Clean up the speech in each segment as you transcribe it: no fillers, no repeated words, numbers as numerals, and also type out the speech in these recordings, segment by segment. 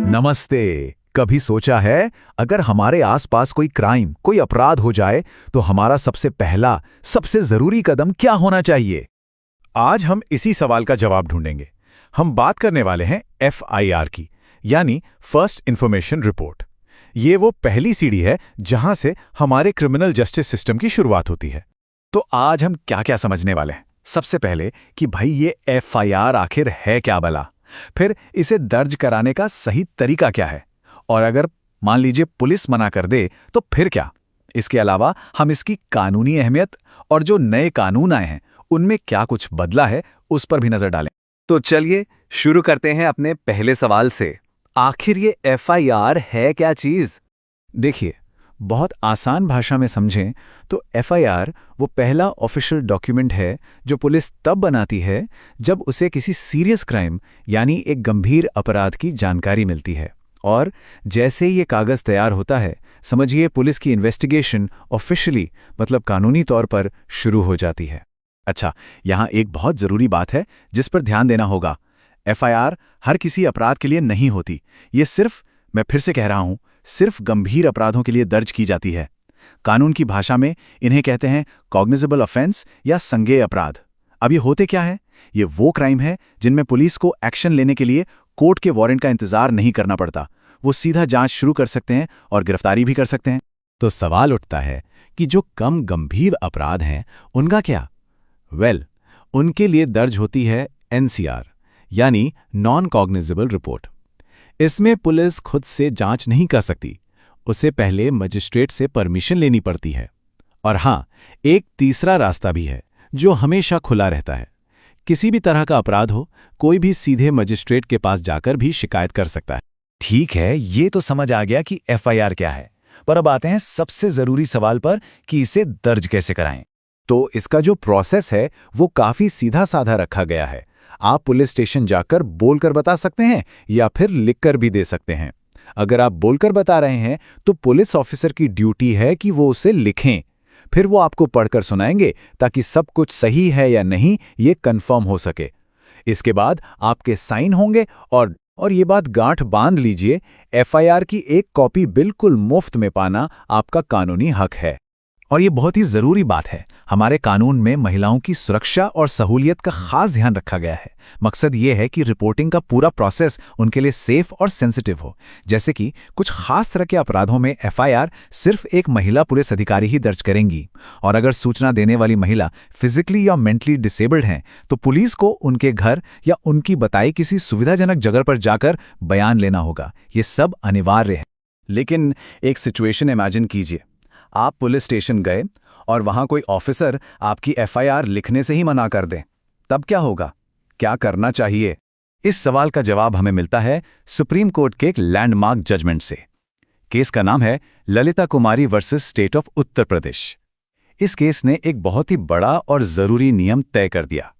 नमस्ते। कभी सोचा है अगर हमारे आसपास कोई क्राइम, कोई अपराध हो जाए तो हमारा सबसे पहला, सबसे जरूरी कदम क्या होना चाहिए? आज हम इसी सवाल का जवाब ढूंढेंगे। हम बात करने वाले हैं FIR की, यानी फर्स्ट इंफॉर्मेशन रिपोर्ट। ये वो पहली सीढ़ी है जहां से हमारे क्रिमिनल जस्टिस सिस्टम की शुरुआत होती है। तो आज हम क्या-क्या समझने वाले हैं? सबसे पहले कि भाई ये FIR आखिर है क्या भला? फिर इसे दर्ज कराने का सही तरीका क्या है? और अगर मान लीजिए पुलिस मना कर दे तो फिर क्या? इसके अलावा हम इसकी कानूनी अहमियत और जो नए कानून आए हैं उनमें क्या कुछ बदला है उस पर भी नजर डालें। तो चलिए शुरू करते हैं अपने पहले सवाल से। आखिर ये FIR है क्या चीज? देखिए, बहुत आसान भाषा में समझें तो FIR वो पहला ऑफिशियल डॉक्यूमेंट है जो पुलिस तब बनाती है जब उसे किसी सीरियस क्राइम यानी एक गंभीर अपराध की जानकारी मिलती है। और जैसे ही ये कागज़ तैयार होता है, समझिए पुलिस की इन्वेस्टिगेशन ऑफिशियली, मतलब कानूनी तौर पर शुरू हो जाती है। अच्छा, यहाँ एक बहुत जरूरी बात है जिस पर ध्यान देना होगा। FIR हर किसी अपराध के लिए नहीं होती। ये सिर्फ, मैं फिर से कह रहा हूं, सिर्फ गंभीर अपराधों के लिए दर्ज की जाती है। कानून की भाषा में इन्हें कहते हैं कॉग्निजेबल ऑफेंस या संज्ञेय अपराध। अब ये होते क्या है? ये वो क्राइम है जिनमें पुलिस को एक्शन लेने के लिए कोर्ट के वारंट का इंतजार नहीं करना पड़ता। वो सीधा जांच शुरू कर सकते हैं और गिरफ्तारी भी कर सकते हैं। तो सवाल उठता है कि जो कम गंभीर अपराध हैं उनका क्या? उनके लिए दर्ज होती है NCR, यानी नॉन कॉग्निजेबल रिपोर्ट। इसमें पुलिस खुद से जांच नहीं कर सकती, उसे पहले मजिस्ट्रेट से परमिशन लेनी पड़ती है। और हां, एक तीसरा रास्ता भी है जो हमेशा खुला रहता है। किसी भी तरह का अपराध हो, कोई भी सीधे मजिस्ट्रेट के पास जाकर भी शिकायत कर सकता है। ठीक है, ये तो समझ आ गया कि FIR क्या है, पर अब आते हैं सबसे जरूरी सवाल पर कि इसे दर्ज कैसे कराएं। तो इसका जो प्रोसेस है वो काफी सीधा साधा रखा गया है। आप पुलिस स्टेशन जाकर बोलकर बता सकते हैं या फिर लिखकर भी दे सकते हैं। अगर आप बोलकर बता रहे हैं तो पुलिस ऑफिसर की ड्यूटी है कि वो उसे लिखें, फिर वो आपको पढ़कर सुनाएंगे ताकि सब कुछ सही है या नहीं ये कंफर्म हो सके। इसके बाद आपके साइन होंगे और ये बात गांठ बांध लीजिए, FIR की एक कॉपी बिल्कुल मुफ्त में पाना आपका कानूनी हक है। और ये बहुत ही जरूरी बात है। हमारे कानून में महिलाओं की सुरक्षा और सहूलियत का खास ध्यान रखा गया है। मकसद ये है कि रिपोर्टिंग का पूरा प्रोसेस उनके लिए सेफ और सेंसिटिव हो। जैसे कि कुछ खास तरह के अपराधों में FIR सिर्फ एक महिला पुलिस अधिकारी ही दर्ज करेंगी। और अगर सूचना देने वाली महिला फिजिकली या मेंटली डिसेबल्ड हैं तो पुलिस को उनके घर या उनकी बताई किसी सुविधाजनक जगह पर जाकर बयान लेना होगा। ये सब अनिवार्य है। लेकिन एक सिचुएशन इमेजिन कीजिए, आप पुलिस स्टेशन गए और वहां कोई ऑफिसर आपकी FIR लिखने से ही मना कर दे, तब क्या होगा? क्या करना चाहिए? इस सवाल का जवाब हमें मिलता है सुप्रीम कोर्ट के एक लैंडमार्क जजमेंट से। केस का नाम है ललिता कुमारी versus state of Uttar Pradesh. इस केस ने एक बहुत ही बड़ा और जरूरी नियम तय कर दिया।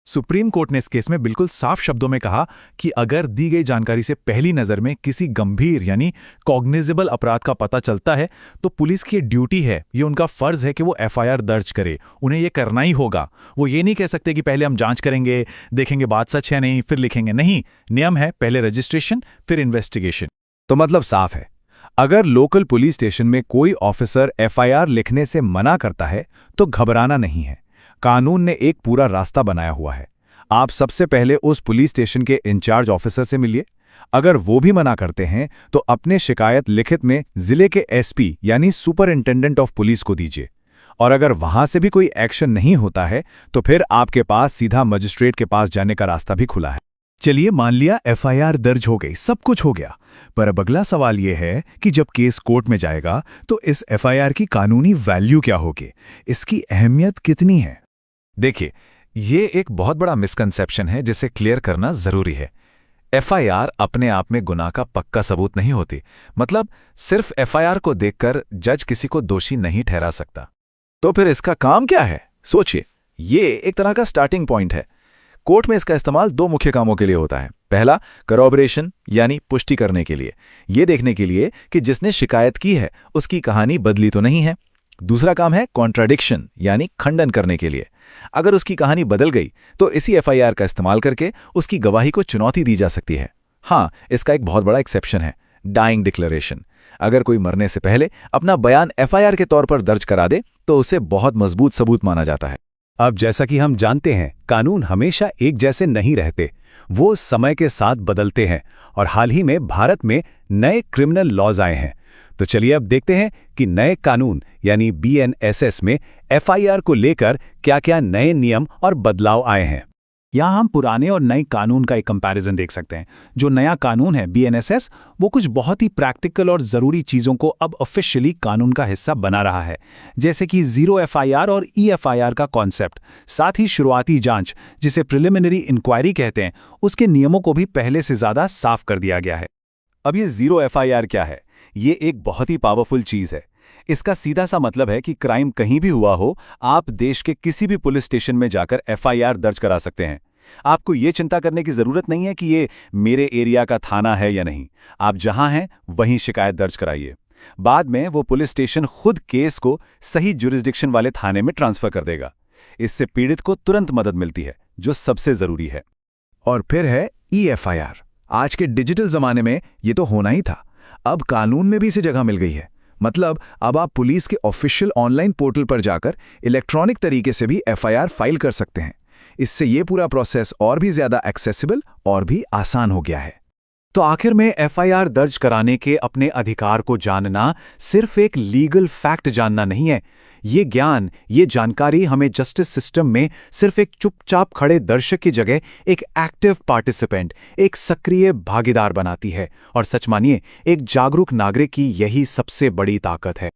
सुप्रीम कोर्ट ने इस केस में बिल्कुल साफ शब्दों में कहा कि अगर दी गई जानकारी से पहली नज़र में किसी गंभीर यानी कॉग्निजेबल अपराध का पता चलता है तो पुलिस की ड्यूटी है, ये उनका फर्ज है कि वो FIR दर्ज करे। उन्हें ये करना ही होगा। वो ये नहीं कह सकते कि पहले हम जांच करेंगे, देखेंगे बात सच है नहीं, फिर लिखेंगे। नहीं, नियम है पहले रजिस्ट्रेशन फिर इन्वेस्टिगेशन। तो मतलब साफ है, अगर लोकल पुलिस स्टेशन में कोई ऑफिसर FIR लिखने से मना करता है तो घबराना नहीं है। कानून ने एक पूरा रास्ता बनाया हुआ है। आप सबसे पहले उस पुलिस स्टेशन के इंचार्ज ऑफिसर से मिलिए। अगर वो भी मना करते हैं तो अपने शिकायत लिखित में जिले के SP यानी सुपरिंटेंडेंट ऑफ पुलिस को दीजिए। और अगर वहां से भी कोई एक्शन नहीं होता है तो फिर आपके पास सीधा मजिस्ट्रेट के पास जाने का रास्ता भी खुला है। चलिए, मान लिया FIR दर्ज हो गई, सब कुछ हो गया, पर अब अगला सवाल यह है कि जब केस कोर्ट में जाएगा तो इस FIR की कानूनी वैल्यू क्या होगी? इसकी अहमियत कितनी है? देखिए, ये एक बहुत बड़ा मिसकंसेप्शन है जिसे क्लियर करना जरूरी है। FIR अपने आप में गुनाह का पक्का सबूत नहीं होती। मतलब सिर्फ FIR को देखकर जज किसी को दोषी नहीं ठहरा सकता। तो फिर इसका काम क्या है? सोचिए, ये एक तरह का स्टार्टिंग पॉइंट है। कोर्ट में इसका इस्तेमाल दो मुख्य कामों के लिए होता है। पहला, करॉबरेशन यानी पुष्टि करने के लिए, ये देखने के लिए कि जिसने शिकायत की है उसकी कहानी बदली तो नहीं है। दूसरा काम है कॉन्ट्राडिक्शन यानी खंडन करने के लिए, अगर उसकी कहानी बदल गई तो इसी एफआईआर का इस्तेमाल करके उसकी गवाही को चुनौती दी जा सकती है। हाँ, इसका एक बहुत बड़ा एक्सेप्शन है, डाइंग डिक्लेरेशन। अगर कोई मरने से पहले अपना बयान एफआईआर के तौर पर दर्ज करा दे तो उसे बहुत मजबूत सबूत माना जाता है। अब जैसा कि हम जानते हैं, कानून हमेशा एक जैसे नहीं रहते, वो समय के साथ बदलते हैं और हाल ही में भारत में नए क्रिमिनल लॉज आए हैं। तो चलिए अब देखते हैं कि नए कानून यानी बीएनएसएस में एफआईआर को लेकर क्या-क्या नए नियम और बदलाव आए हैं। यहाँ हम पुराने और नए कानून का एक कंपैरिजन देख सकते हैं। जो नया कानून है बीएनएसएस, वो कुछ बहुत ही प्रैक्टिकल और ज़रूरी चीज़ों को अब ऑफिशियली कानून का हिस्सा बना रहा है, जैसे कि ज़ीरो एफआईआर और ईएफआईआर का कॉन्सेप्ट। साथ ही शुरुआती जांच, जिसे प्रिलिमिनरी इंक्वायरी कहते हैं, उसके नियमों को भी पहले से ज़्यादा साफ कर दिया गया है। अब ये ज़ीरो एफआईआर क्या है? ये एक बहुत ही पावरफुल चीज़ है। इसका सीधा सा मतलब है कि क्राइम कहीं भी हुआ हो, आप देश के किसी भी पुलिस स्टेशन में जाकर एफआईआर दर्ज करा सकते हैं। आपको ये चिंता करने की ज़रूरत नहीं है कि ये मेरे एरिया का थाना है या नहीं। आप जहां हैं वहीं शिकायत दर्ज कराइए। बाद में वो पुलिस स्टेशन खुद केस को सही जुरिस्डिक्शन वाले थाने में ट्रांसफ़र कर देगा। इससे पीड़ित को तुरंत मदद मिलती है, जो सबसे ज़रूरी है। और फिर है ईएफआईआर। आज के डिजिटल ज़माने में ये तो होना ही था, अब कानून में भी इसे जगह मिल गई है। मतलब अब आप पुलिस के ऑफिशियल ऑनलाइन पोर्टल पर जाकर इलेक्ट्रॉनिक तरीके से भी एफआईआर फाइल कर सकते हैं। इससे ये पूरा प्रोसेस और भी ज़्यादा एक्सेसिबल और भी आसान हो गया है। तो आखिर में एफआईआर दर्ज कराने के अपने अधिकार को जानना सिर्फ एक लीगल फैक्ट जानना नहीं है। ये ज्ञान, ये जानकारी हमें जस्टिस सिस्टम में सिर्फ एक चुपचाप खड़े दर्शक की जगह एक एक्टिव पार्टिसिपेंट, एक सक्रिय भागीदार बनाती है। और सच मानिए, एक जागरूक नागरिक की यही सबसे बड़ी ताकत है।